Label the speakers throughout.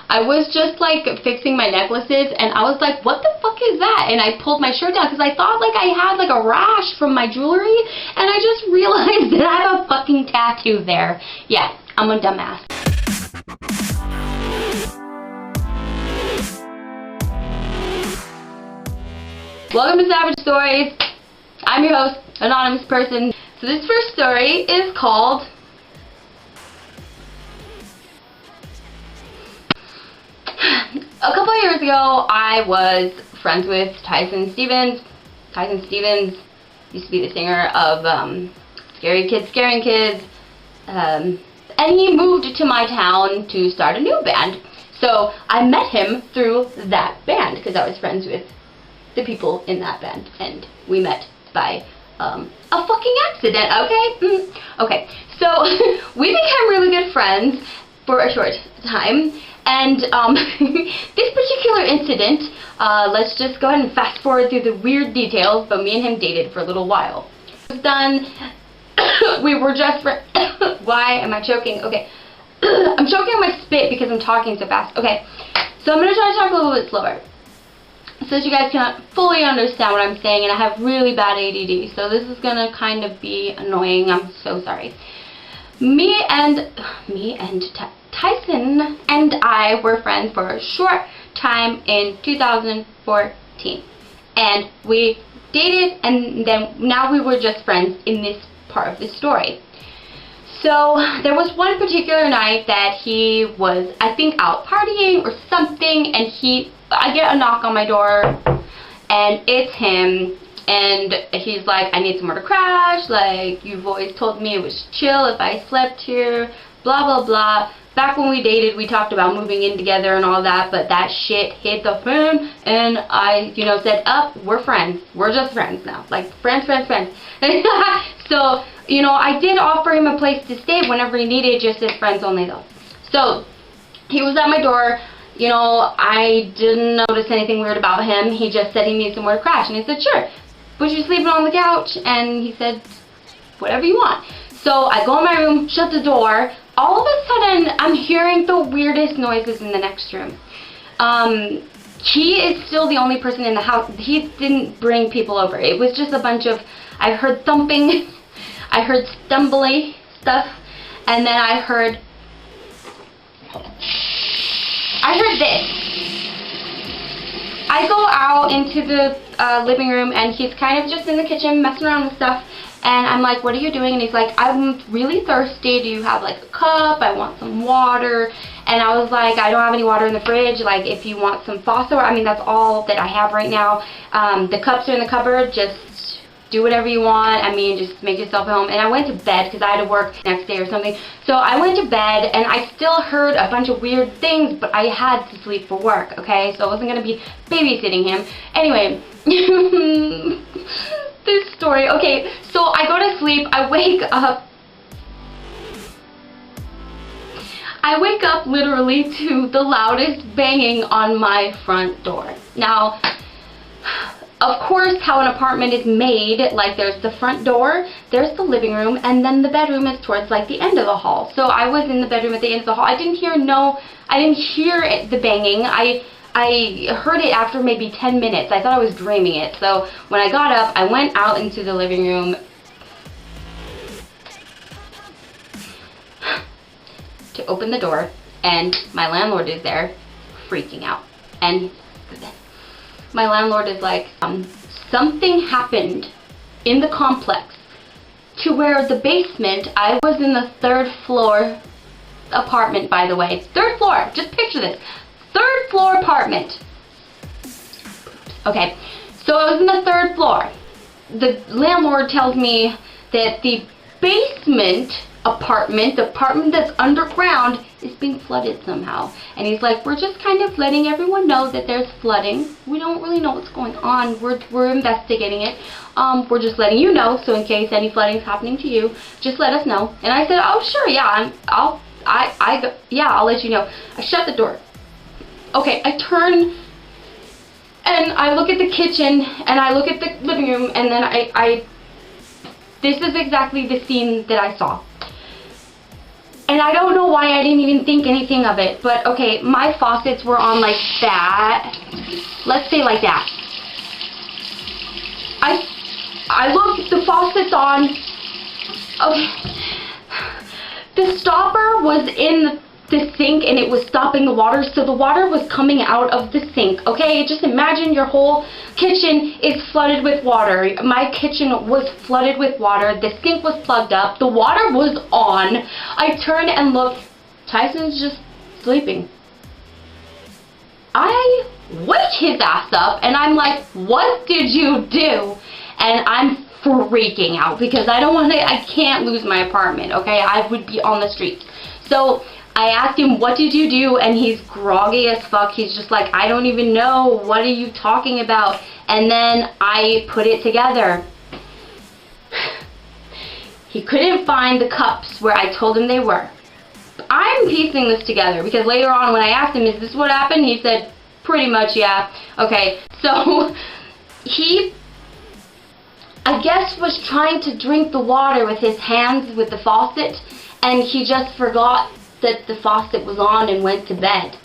Speaker 1: I was just like fixing my necklaces and I was like, what the fuck is that? And I pulled my shirt down because I thought like I had like a rash from my jewelry, and I just realized that I have a fucking tattoo there. Yeah, I'm a dumbass. Welcome to Savage Stories. I'm your host, Anonymous Person. So this first story is called A couple of years ago, I was friends with Tyson Stevens. Tyson Stevens used to be the singer of Scary Kids, Scaring Kids. And he moved to my town to start a new band. So I met him through that band because I was friends with the people in that band. And we met by a fucking accident, okay? Okay, so we became really good friends for a short time. And this particular incident, let's just go ahead and fast forward through the weird details, but me and him dated for a little while. It was done. We were just why am I choking? Okay. I'm choking on my spit because I'm talking so fast. Okay. So I'm going to try to talk a little bit slower so that you guys can fully understand what I'm saying, and I have really bad ADD, so this is going to kind of be annoying. I'm so sorry. Me and Tyson and I were friends for a short time in 2014, and we dated, and then now we were just friends in this part of the story. So there was one particular night that he was, I think, out partying or something, and I get a knock on my door, and it's him. And he's like, I need somewhere to crash, like, you've always told me it was chill if I slept here, blah, blah, blah. Back when we dated, we talked about moving in together and all that, but that shit hit the fan, and I, said, we're friends. We're just friends now. Like, friends. So, I did offer him a place to stay whenever he needed, just as friends only, though. So, he was at my door. I didn't notice anything weird about him. He just said he needs somewhere to crash, and I said, sure. Was you sleeping on the couch? And he said, whatever you want. So I go in my room, shut the door. All of a sudden, I'm hearing the weirdest noises in the next room. He is still the only person in the house. He didn't bring people over. It was just a bunch of, I heard thumping, I heard stumbly stuff, and then I heard this. I go out into the living room, and he's kind of just in the kitchen messing around with stuff, and I'm like, what are you doing? And he's like, I'm really thirsty. Do you have like a cup? I want some water. And I was like, I don't have any water in the fridge. Like, if you want some faucet, I mean, that's all that I have right now. The cups are in the cupboard. Just do whatever you want. I mean, just make yourself at home. And I went to bed because I had to work next day or something. So I went to bed, and I still heard a bunch of weird things, but I had to sleep for work, okay? So I wasn't going to be babysitting him. Anyway, this story. Okay, so I go to sleep. I wake up literally to the loudest banging on my front door. Now, of course, how an apartment is made, like, there's the front door, there's the living room, and then the bedroom is towards, like, the end of the hall. So I was in the bedroom at the end of the hall. I didn't hear the banging. I heard it after maybe 10 minutes. I thought I was dreaming it. So when I got up, I went out into the living room to open the door, and my landlord is there freaking out. And my landlord is like, something happened in the complex to where the basement, I was in the 3rd floor apartment, by the way. 3rd floor, just picture this. 3rd floor apartment. Okay, so I was in the 3rd floor. The landlord tells me that the basement apartment, the apartment that's underground, is being flooded somehow. And he's like, we're just kind of letting everyone know that there's flooding. We don't really know what's going on. We're investigating it. We're just letting you know, so in case any flooding is happening to you, just let us know. And I said, oh sure, yeah, I'll let you know. I shut the door. Okay, I turn and I look at the kitchen and I look at the living room, and then this is exactly the scene that I saw. And I don't know why I didn't even think anything of it. But, okay, my faucets were on like that. Let's say like that. I looked, the faucet's on. Okay. The stopper was in the sink and it was stopping the water, so the water was coming out of the sink. Okay, just imagine your whole kitchen is flooded with water. My kitchen was flooded with water. The sink was plugged up. The water was on. I turned and looked. Tyson's just sleeping. I wake his ass up and I'm like, what did you do? And I'm freaking out because I can't lose my apartment, okay? I would be on the streets. So I asked him, what did you do? And he's groggy as fuck. He's just like, I don't even know. What are you talking about? And then I put it together. He couldn't find the cups where I told him they were. I'm piecing this together because later on when I asked him, is this what happened? He said, pretty much, yeah. Okay, so he, I guess, was trying to drink the water with his hands with the faucet, and he just forgot that the faucet was on and went to bed.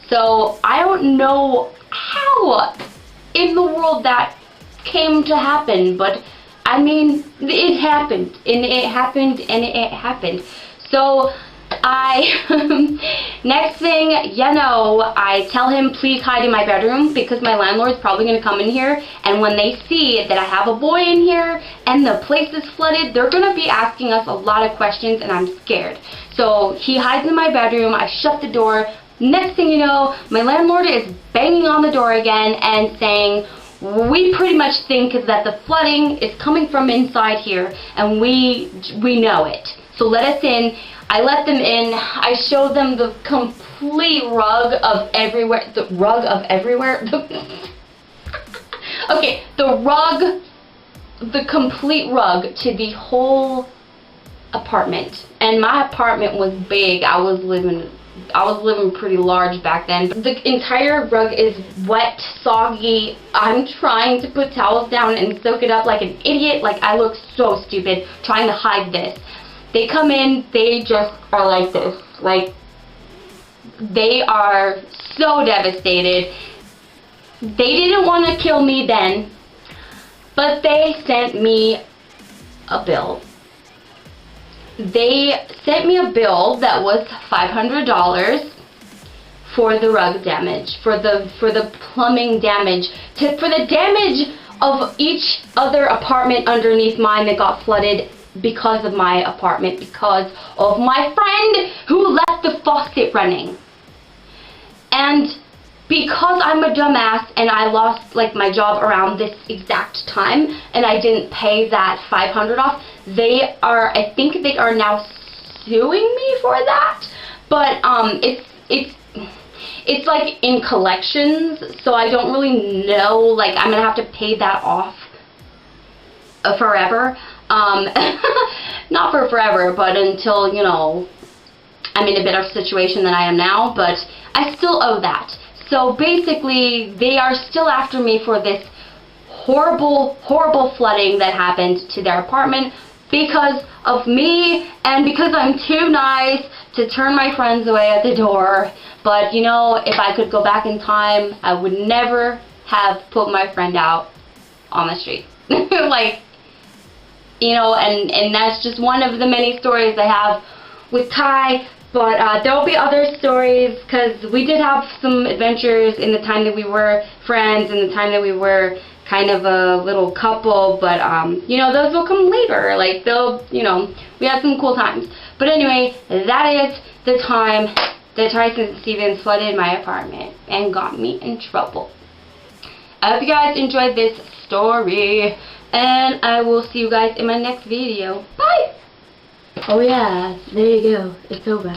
Speaker 1: So I don't know how in the world that came to happen, but I mean, it happened, and it happened, and it happened. So next thing you know, I tell him, please hide in my bedroom because my landlord's probably going to come in here, and when they see that I have a boy in here and the place is flooded, they're going to be asking us a lot of questions, and I'm scared. So he hides in my bedroom. I shut the door. Next thing you know, my landlord is banging on the door again and saying, we pretty much think that the flooding is coming from inside here, and we know it. So let us in. I let them in. I showed them the complete rug of everywhere. The rug of everywhere. Okay, the rug, the complete rug to the whole apartment. And my apartment was big. I was living pretty large back then. The entire rug is wet, soggy. I'm trying to put towels down and soak it up like an idiot. Like, I look so stupid trying to hide this. They come in, they just are like this. Like, they are so devastated. They didn't want to kill me then, but they sent me a bill. They sent me a bill that was $500 for the rug damage, for the plumbing damage, for the damage of each other apartment underneath mine that got flooded because of my apartment, because of my friend who left the faucet running. And because I'm a dumbass and I lost like my job around this exact time and I didn't pay that $500 off, I think they are now suing me for that. But it's like in collections, so I don't really know, like I'm gonna have to pay that off forever. Not for forever, but until, you know, I'm in a better situation than I am now, but I still owe that. So basically, they are still after me for this horrible, horrible flooding that happened to their apartment because of me and because I'm too nice to turn my friends away at the door. But, you know, if I could go back in time, I would never have put my friend out on the street. Like, you know, and that's just one of the many stories I have with Ty. But there will be other stories because we did have some adventures in the time that we were friends and the time that we were kind of a little couple. But, you know, those will come later. Like, you know, we had some cool times. But anyway, that is the time that Tyson Stevens flooded my apartment and got me in trouble. I hope you guys enjoyed this story. And I will see you guys in my next video. Bye! Oh yeah, there you go. It's over.